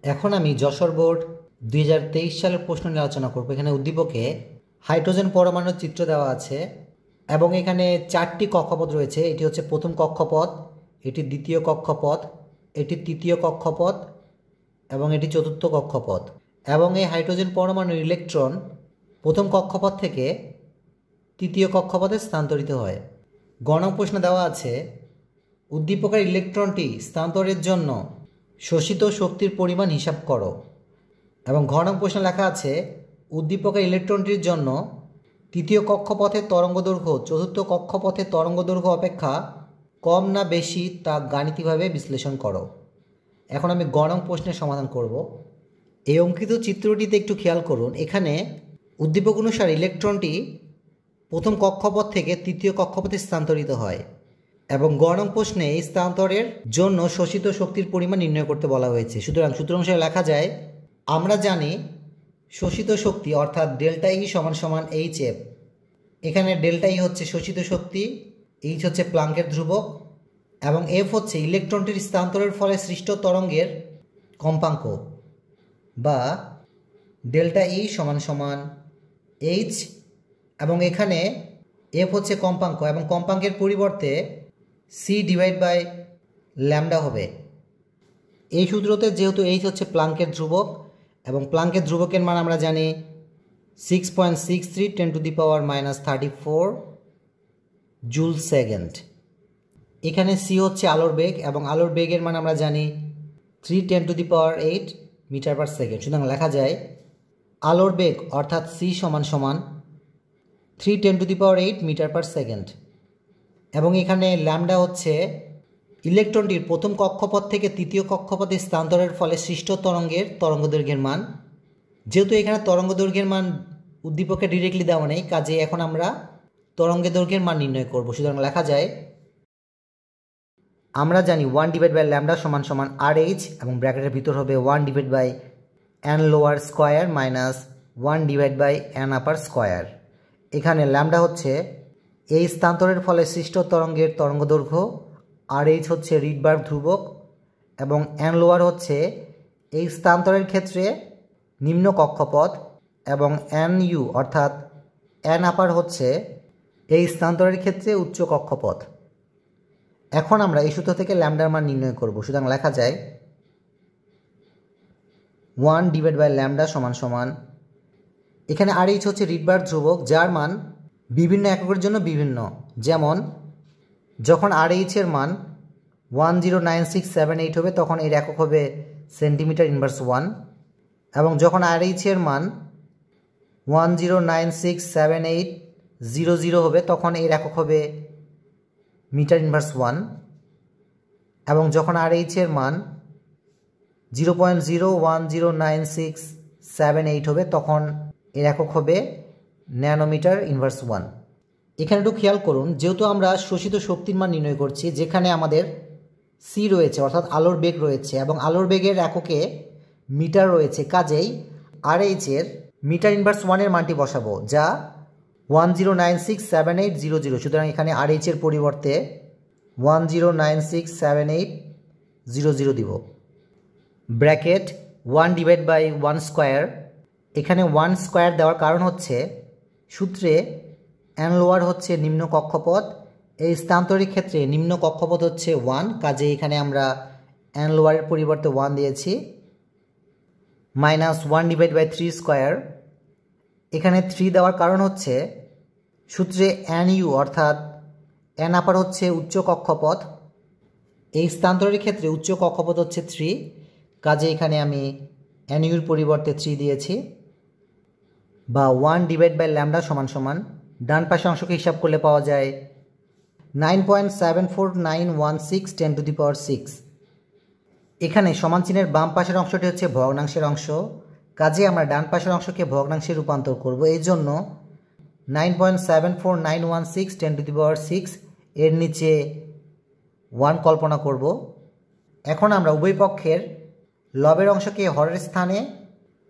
এখন আমি যশোর বোর্ড 2023 সালের প্রশ্ন নিয়ে আলোচনা করব। এখানে উদ্দীপকে হাইড্রোজেন পরমাণুর চিত্র দেওয়া আছে এবং এখানে 4টি কক্ষপথ রয়েছে। এটি হচ্ছে প্রথম কক্ষপথ, এটি দ্বিতীয় কক্ষপথ, এটি তৃতীয় কক্ষপথ এবং এটি চতুর্থ কক্ষপথ। এবং এই হাইড্রোজেন পরমাণুর ইলেকট্রন প্রথম কক্ষপথ থেকে তৃতীয় কক্ষপথে স্থানান্তরিত হয়। গণক প্রশ্ন দেওয়া আছে, উদ্দীপকের ইলেকট্রনটি স্থানান্তরের জন্য শোষিত শক্তির পরিমাণ হিসাব করো। এবং ঘনক প্রশ্ন লেখা আছে, উদ্দীপকের ইলেকট্রনটির জন্য তৃতীয় কক্ষপথের তরঙ্গদৈর্ঘ্য চতুর্থ কক্ষপথের তরঙ্গদৈর্ঘ্য অপেক্ষা কম না বেশি তা গাণিতিকভাবে বিশ্লেষণ করো। এখন আমি গণক প্রশ্নের সমাধান করব। এই অঙ্কিত চিত্রটিতে একটু খেয়াল করুন, এখানে উদ্দীপক অনুসারে ইলেকট্রনটি প্রথম কক্ষপথ থেকে তৃতীয় কক্ষপথে স্থানান্তরিত হয় এবং গণক প্রশ্নে এই স্থানান্তরের জন্য শোষিত শক্তির পরিমাণ নির্ণয় করতে বলা হয়েছে। সুতরাং সূত্র অনুসারে লেখা যায়, আমরা জানি শোষিত শক্তি অর্থাৎ ডেল্টা ই সমান সমান এইচ এফ। এখানে ডেল্টা ই হচ্ছে শোষিত শক্তি, এইচ হচ্ছে প্লাঙ্কের ধ্রুবক এবং এফ হচ্ছে ইলেকট্রনটির স্থানান্তরের ফলে সৃষ্ট তরঙ্গের কম্পাঙ্ক বা ডেল্টা ই সমান সমান এইচ এবং এখানে এফ হচ্ছে কম্পাঙ্ক এবং কম্পাঙ্কের পরিবর্তে সি ডিভাইড বাই ল্যামডা হবে। এই সূত্রতে যেহেতু এইচ হচ্ছে প্লাঙ্কের ধ্রুবক এবং প্লাঙ্কের ধ্রুবকের মান আমরা জানি 6.63 10⁻³ জুল সেকেন্ড। এখানে সি হচ্ছে আলোর বেগ এবং আলোর বেগের মান আমরা জানি 3 10⁸ মিটার/সেকেন্ড। সুতরাং লেখা যায় আলোর বেগ অর্থাৎ সি সমান সমান 3 10⁸ মিটার/সেকেন্ড এবং এখানে ল্যামডা হচ্ছে ইলেকট্রনটির প্রথম কক্ষপথ থেকে তৃতীয় কক্ষপথে স্থানান্তরের ফলে সৃষ্ট তরঙ্গের তরঙ্গদৈর্ঘ্যের মান। যেহেতু এখানে তরঙ্গদৈর্ঘ্যের মান উদ্দীপকে ডিরেক্টলি দেওয়া নেই, কাজে এখন আমরা তরঙ্গের দৈর্ঘ্যের মান নির্ণয় করব। সুতরাং লেখা যায়, আমরা জানি 1/λ সমান সমান RH এবং ব্র্যাকেটের ভিতর হবে 1/n lower square minus 1/n আপার স্কোয়ার। এখানে ল্যামডা হচ্ছে এই স্থানান্তরের ফলে সৃষ্ট তরঙ্গের তরঙ্গদৈর্ঘ্য, RH হচ্ছে রিডবার্গ ধ্রুবক এবং n লোয়ার হচ্ছে এই স্থানান্তরের ক্ষেত্রে নিম্ন কক্ষপথ এবং NU অর্থাৎ n আপার হচ্ছে এই স্থানান্তরের ক্ষেত্রে উচ্চ কক্ষপথ। এখন আমরা এই সূত্র থেকে ল্যামডার মান নির্ণয় করব। সুতরাং লেখা যায় 1/λ সমান সমান, এখানে RH হচ্ছে রিডবার্গ ধ্রুবক যার মান বিভিন্ন এককের জন্য বিভিন্ন। যেমন যখন RH এর মান 109678 হবে তখন এর একক হবে সেন্টিমিটার/1 এবং যখন RH এর মান 10967800 হবে তখন এর একক হবে মিটার/1 এবং যখন RH এর মান 0.010967 হবে তখন এর একক হবে ন্যানোমিটার/1। এখানে একটু খেয়াল করুন, যেহেতু আমরা শোষিত শক্তির মান নির্ণয় করছি, যেখানে আমাদের সি রয়েছে অর্থাৎ আলোর বেগ রয়েছে এবং আলোর বেগের এককে মিটার রয়েছে, কাজেই RH এর মিটার/1 এর মানটি বসাবো যা 10967800। সুতরাং এখানে RH এর পরিবর্তে 10967800 দিব। ব্র্যাকেট 1/1 স্কোয়ার, এখানে 1 স্কোয়ার দেওয়ার কারণ হচ্ছে সূত্রে n লোয়ার হচ্ছে নিম্ন কক্ষপথ, এই স্থানান্তরিক ক্ষেত্রে নিম্ন কক্ষপথ হচ্ছে 1, কাজে এখানে আমরা n লোয়ারের পরিবর্তে 1 দিয়েছি, মাইনাস 1/3 স্কোয়ার। এখানে 3 দেওয়ার কারণ হচ্ছে সূত্রে NU অর্থাৎ n আপার হচ্ছে উচ্চ কক্ষপথ, এই স্থানান্তরের ক্ষেত্রে উচ্চ কক্ষপথ হচ্ছে 3, কাজে এখানে আমি NU এর পরিবর্তে 3 দিয়েছি বা 1/λ সমান সমান ডান পাশের অংশকে হিসাব করলে পাওয়া যায় 9.74916 10⁶। এখানে সমান চিহ্নের বাম পাশের অংশটি হচ্ছে ভগ্নাংশের অংশ, কাজে আমরা ডান পাশের অংশকে ভগ্নাংশে রূপান্তর করব। এই জন্য 9.74916 10⁶ এর নিচে 1 কল্পনা করব। এখন আমরা উভয় পক্ষের লবের অংশকে হরের স্থানে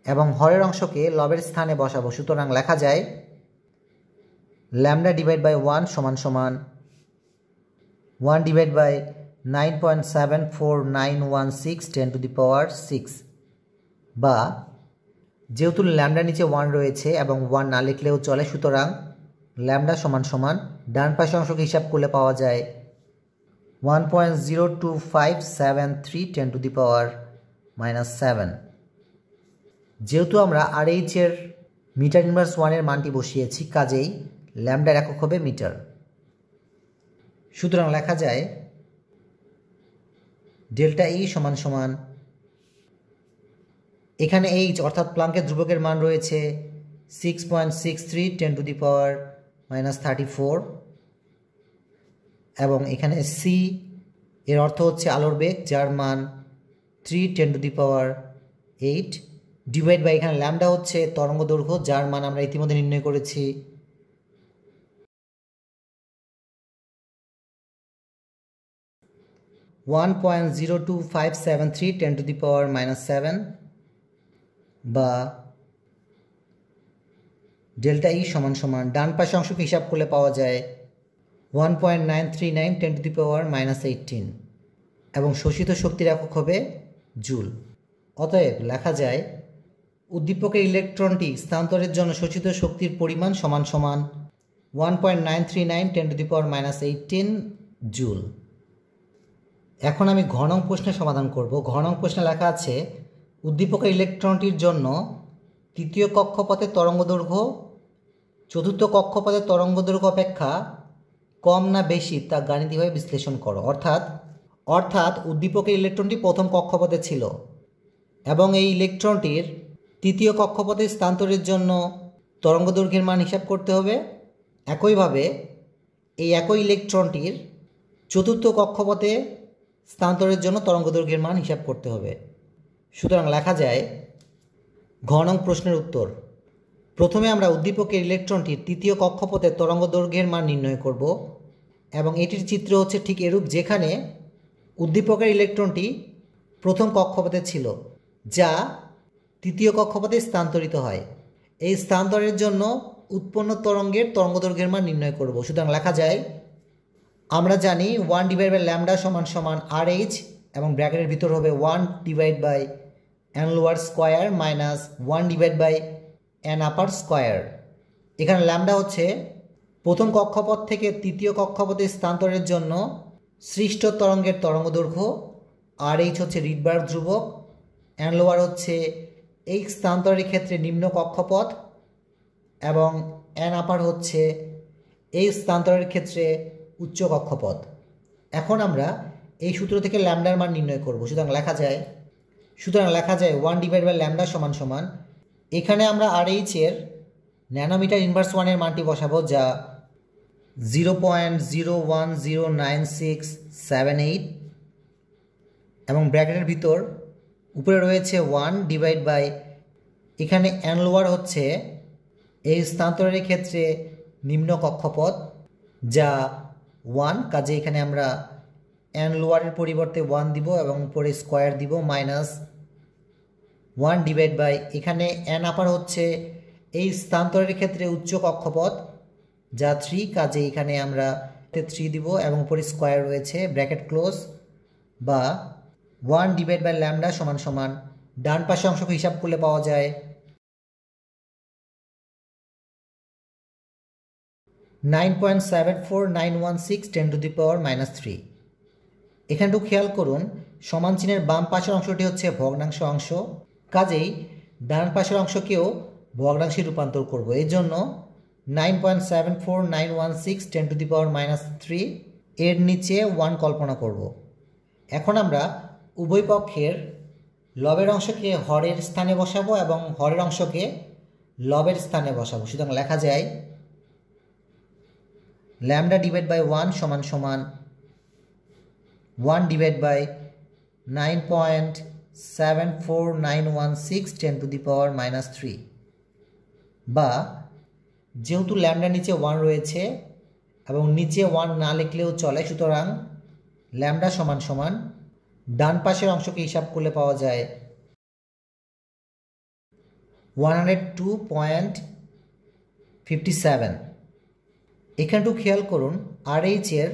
এবং হরের অংশকে লবের স্থানে বসাবো। সুতরাং লেখা যায় λ/1 সমান সমান 1/9.74916 10⁶। বা যেহেতু ল্যামডার নিচে 1 রয়েছে এবং 1 না লিখলেও চলে, সুতরাং ল্যামডা সমান সমান ডান পাশের অংশকে হিসাব করলে পাওয়া যায় 1.02573 10⁻⁻7। যেহেতু আমরা RH এর মিটার ইনভার্স 1 এর মানটি বসিয়েছি, কাজেই ল্যামডার একক হবে মিটার। সুতরাং লেখা যায় ডেল্টা E সমান সমান, এখানে H অর্থাৎ প্লাঙ্কের ধ্রুবকের মান রয়েছে 6.63 10⁻⁻34 এবং এখানে C এর অর্থ হচ্ছে আলোর বেগ, যার মান 3 10⁸ ডিভাইড বাই এখানে ল্যামডা হচ্ছে তরঙ্গ দৈর্ঘ্য, যার মান আমরা ইতিমধ্যে নির্ণয় করেছি 1.02573 10⁻⁻7 বা ডেল্টা E সমান সমান ডান পাশে অংশকে হিসাব করলে পাওয়া যায় 1.939 10⁻⁻18 এবং শোষিত শক্তির একক হবে জুল। অতএব লেখা যায় উদ্দীপকের ইলেকট্রনটি স্থানান্তরের জন্য শোষিত শক্তির পরিমাণ সমান সমান 1.939 10⁻⁻18 জুল। এখন আমি ঘ নং প্রশ্নের সমাধান করব। ঘ নং প্রশ্নে লেখা আছে উদ্দীপকের ইলেকট্রনটির জন্য তৃতীয় কক্ষপথের তরঙ্গদৈর্ঘ্য চতুর্থ কক্ষপথের তরঙ্গদৈর্ঘ্য অপেক্ষা কম না বেশি তা গাণিতিকভাবে বিশ্লেষণ করো। অর্থাৎ উদ্দীপকের ইলেকট্রনটি প্রথম কক্ষপথে ছিল এবং এই ইলেকট্রনটির তৃতীয় কক্ষপথে স্থানান্তরের জন্য তরঙ্গদৈর্ঘ্যের মান হিসাব করতে হবে। একইভাবে এই একই ইলেকট্রনটির চতুর্থ কক্ষপথে স্থানান্তরের জন্য তরঙ্গদৈর্ঘ্যের মান হিসাব করতে হবে। সুতরাং লেখা যায় ঘ নং প্রশ্নের উত্তর। প্রথমে আমরা উদ্দীপকের ইলেকট্রনটির তৃতীয় কক্ষপথে তরঙ্গদৈর্ঘ্যের মান নির্ণয় করব এবং এটির চিত্র হচ্ছে ঠিক এরূপ, যেখানে উদ্দীপকের ইলেকট্রনটি প্রথম কক্ষপথে ছিল যা তৃতীয় কক্ষপথে স্থানান্তরিত হয়। এই স্থানান্তরের জন্য উৎপন্ন তরঙ্গের তরঙ্গদৈর্ঘ্যের মান নির্ণয় করব। সুতরাং লেখা যায় আমরা জানি 1/λ সমান সমান RH এবং ব্র্যাকেটের ভিতর হবে 1/n lower square minus 1/n আপার স্কোয়ার। এখানে ল্যামডা হচ্ছে প্রথম কক্ষপথ থেকে তৃতীয় কক্ষপথে স্থানান্তরের জন্য সৃষ্ট তরঙ্গের তরঙ্গদৈর্ঘ্য, RH হচ্ছে রিডবার্গ ধ্রুবক, n লোয়ার হচ্ছে এই স্থানান্তরের ক্ষেত্রে নিম্ন কক্ষপথ এবং n আপার হচ্ছে এই স্থানান্তরের ক্ষেত্রে উচ্চ কক্ষপথ। এখন আমরা এই সূত্র থেকে ল্যামডার মান নির্ণয় করব। সুতরাং লেখা যায় 1/λ সমান সমান, এখানে আমরা RH এর ন্যানোমিটার ইনভার্স 1 এর মানটি বসাবো, যা 0.0109678 এবং ব্র্যাকেটের ভিতর উপরে রয়েছে 1 ডিভাইড বাই এখানে n লোয়ার হচ্ছে এই স্থানান্তরের ক্ষেত্রে নিম্ন কক্ষপথ, যা 1, কাজে এখানে আমরা n লোয়ারের পরিবর্তে 1 দিব এবং উপরে স্কোয়ার দিব মাইনাস 1 ডিভাইড বাই এখানে n আপার হচ্ছে এই স্থানান্তরের ক্ষেত্রে উচ্চ কক্ষপথ, যা 3, কাজে এখানে আমরা 3 দিব এবং উপরে স্কোয়ার রয়েছে ব্র্যাকেট ক্লোজ, বা 1 ডিভাইড বাই ল্যামডা সমান সমান ডান পাশে অংশকে হিসাব করলে পাওয়া যায় 9.74916 10⁻⁻3। এখানটুকু খেয়াল করুন, সমান চিহ্নের বাম পাশের অংশটি হচ্ছে ভগ্নাংশ অংশ, কাজেই ডান পাশের অংশকেও ভগ্নাংশে রূপান্তর করব। এই জন্য 9.74916 10⁻⁻3 এর নিচে 1 কল্পনা করব। এখন আমরা উভয় পক্ষের লবের অংশকে হরের স্থানে বসাবো এবং হরের অংশকে লবের স্থানে বসাবো। সুতরাং লেখা যায় ল্যামডা ডিভাইড বাই 1 সমান সমান 1 ডিভাইড বাই 9.74916 10⁻⁻3, বা যেহেতু ল্যামডা নিচে 1 রয়েছে এবং নিচে 1 না লিখলেও চলে, সুতরাং ল্যামডা সমান সমান ডান পাশের অংশকে হিসাব করলে পাওয়া যায় 102.57। এখানটু খেয়াল করুন, RH এর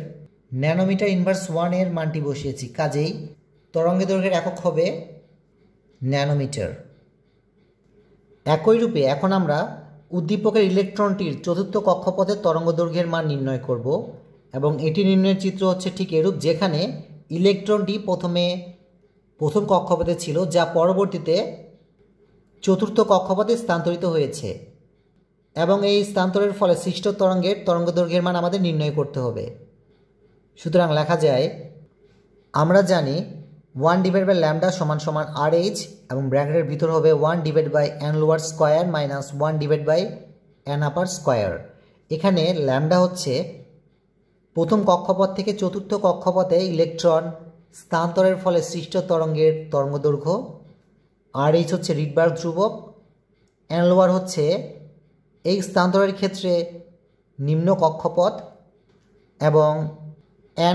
ন্যানোমিটার ইনভার্স 1 এর মানটি বসিয়েছি, কাজেই তরঙ্গের দৈর্ঘ্যের একক হবে ন্যানোমিটার। একই রূপে এখন আমরা উদ্দীপকের ইলেকট্রনটির চতুর্থ কক্ষপথের তরঙ্গদৈর্ঘ্যের মান নির্ণয় করব এবং এটি নির্ণয়ের চিত্র হচ্ছে ঠিক এরূপ, যেখানে ইলেকট্রনটি প্রথম কক্ষপথে ছিল, যা পরবর্তীতে চতুর্থ কক্ষপথে স্থানান্তরিত হয়েছে এবং এই স্থানান্তরের ফলে সৃষ্ট তরঙ্গের তরঙ্গদৈর্ঘ্যের মান আমাদের নির্ণয় করতে হবে। সুতরাং লেখা যায়, আমরা জানি 1/λ = RH এবং ব্র্যাকেটের ভিতর হবে 1/n lower square minus 1/n আপার স্কোয়ার। এখানে ল্যামডা হচ্ছে প্রথম কক্ষপথ থেকে চতুর্থ কক্ষপথে ইলেকট্রন স্থানান্তরের ফলে সৃষ্ট তরঙ্গের তরঙ্গদৈর্ঘ্য, RH হচ্ছে রিডবার্গ ধ্রুবক, n লোয়ার হচ্ছে এই স্থানান্তরের ক্ষেত্রে নিম্ন কক্ষপথ এবং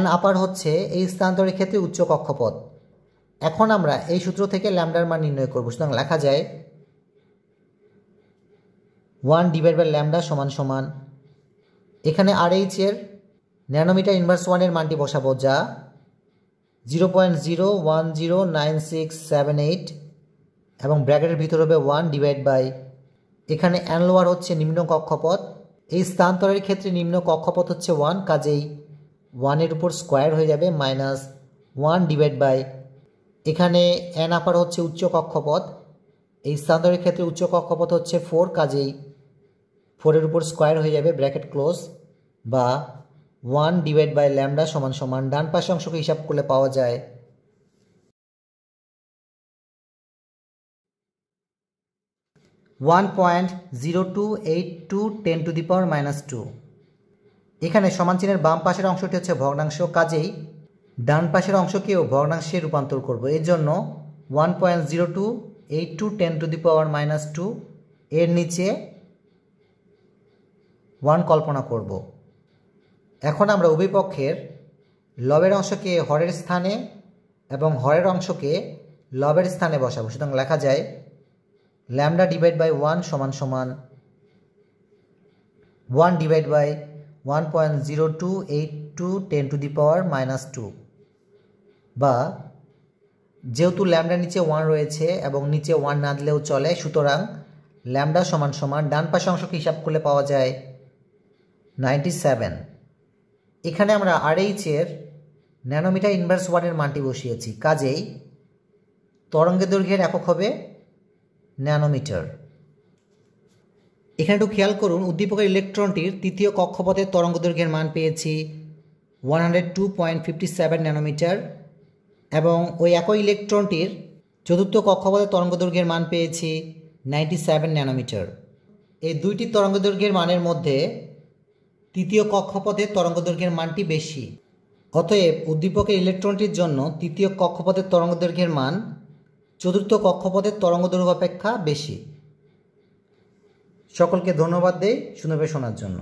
n আপার হচ্ছে এই স্থানান্তরের ক্ষেত্রে উচ্চ কক্ষপথ। এখন আমরা এই সূত্র থেকে ল্যামডার মান নির্ণয় করব। সুতরাং লেখা যায় 1/λ এখানে RH এর ন্যানোমিটার ইনভার্স 1 এর মানটি বসাবো, যা 0.0109678 এবং ব্র্যাকেটের ভিতর হবে 1/ এখানে n লোয়ার হচ্ছে নিম্ন কক্ষপথ, এই স্থানান্তরের ক্ষেত্রে নিম্ন কক্ষপথ হচ্ছে 1, কাজেই 1 এর উপর স্কোয়ার হয়ে যাবে মাইনাস 1/ এখানে n আপার হচ্ছে উচ্চ কক্ষপথ, এই স্থানান্তরের ক্ষেত্রে উচ্চ কক্ষপথ হচ্ছে 4, কাজেই 4 এর উপর স্কোয়ার হয়ে যাবে ব্র্যাকেট ক্লোজ, বা 1/λ = ডান পাশের অংশকে হিসাব করলে পাওয়া যায় 1.0282 × 10⁻²। এখানে সমান চিহ্নের বাম পাশের অংশটি হচ্ছে ভগ্নাংশ, কাজেই ডান পাশের অংশকেও ভগ্নাংশে রূপান্তর করব। এর জন্য 1.0282 × 10⁻² এর নিচে 1 কল্পনা করব। এখন আমরা উভয় পক্ষের লবের অংশকে হরের স্থানে এবং হরের অংশকে লবের স্থানে বসাবো। সুতরাং লেখা যায় λ/1 = 1/1.0282 × 10⁻², বা যেহেতু ল্যামডার নিচে 1 রয়েছে এবং নিচে 1 না দিলেও চলে, সুতরাং λ = ডান পাশের অংশকে হিসাব করলে পাওয়া যায় 97। এখানে আমরা RH এর ন্যানোমিটার ইনভার্স 1 এর মানটি বসিয়েছি, কাজেই তরঙ্গের দৈর্ঘ্যের একক হবে ন্যানোমিটার। এখানে একটু খেয়াল করুন, উদ্দীপকের ইলেকট্রনটির তৃতীয় কক্ষপথের তরঙ্গদৈর্ঘ্যের মান পেয়েছি 102.57 ন্যানোমিটার এবং ওই একই ইলেকট্রনটির চতুর্থ কক্ষপথের তরঙ্গদৈর্ঘ্যের মান পেয়েছি 97 ন্যানোমিটার। এই দুইটি তরঙ্গদৈর্ঘ্যের মানের মধ্যে তৃতীয় কক্ষপথের তরঙ্গদৈর্ঘ্যের মানটি বেশি, অতএব উদ্দীপকের ইলেকট্রনটির জন্য তৃতীয় কক্ষপথের তরঙ্গদৈর্ঘ্যের মান চতুর্থ কক্ষপথের তরঙ্গদৈর্ঘ্য অপেক্ষা বেশি। সকলকে ধন্যবাদ দেই শুনবে শোনার জন্য।